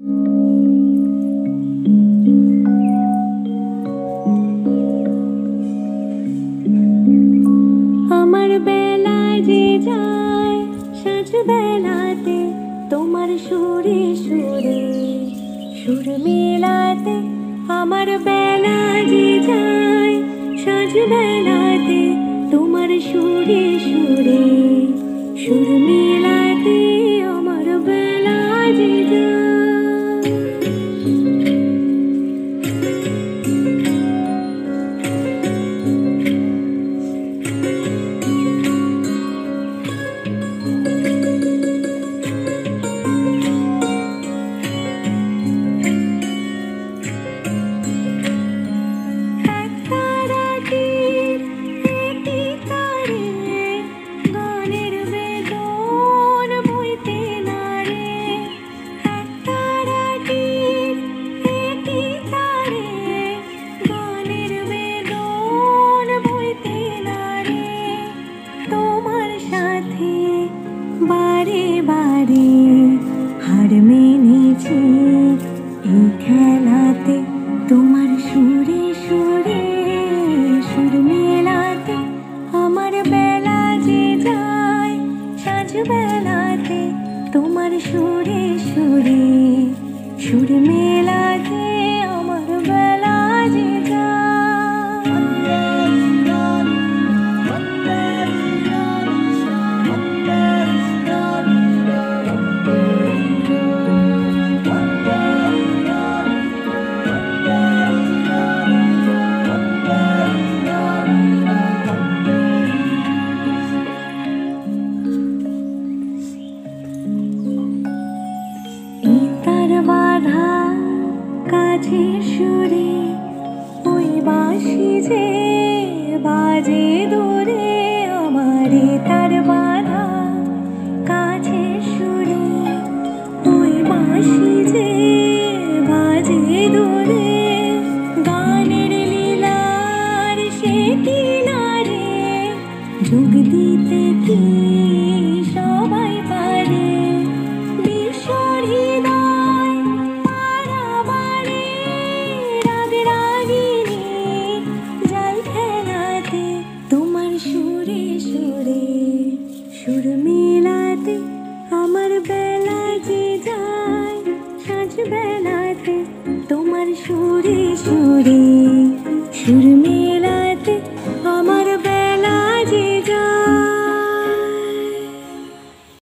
আমার বেলা যে যায় সাঁঝ বেলাতে তোমার সুরে সুরে সুর মেলাতে। আমার বেলা যে যায় সাঁঝ বেলাতে তোমার সুরে সুরে সুর মেলাতে। আমার বেলা যে যায় বারে বারে হার মেনেছি এই খেলাতে তোমার সুরে সুরে সুর মেলাতে। আমার বেলা যে যায় সাঁঝ বেলাতে তোমার সুরে সুরে সুর মেলাতে। আমার বেলা যে বাধা কাছের সুরে ওই বাঁশি যে বাজে দূরে। আমারে তার বাধা কাছের সুরে ওই বাঁশি যে বাজে দূরে। গানের লীলার সে কিনারে যোগ দিতে কি সবাই পারে। সুর মেলাতে আমার বেলা যে যায় সাঁঝ বেলাতে তোমার সুরে সুরে সুর মেলা।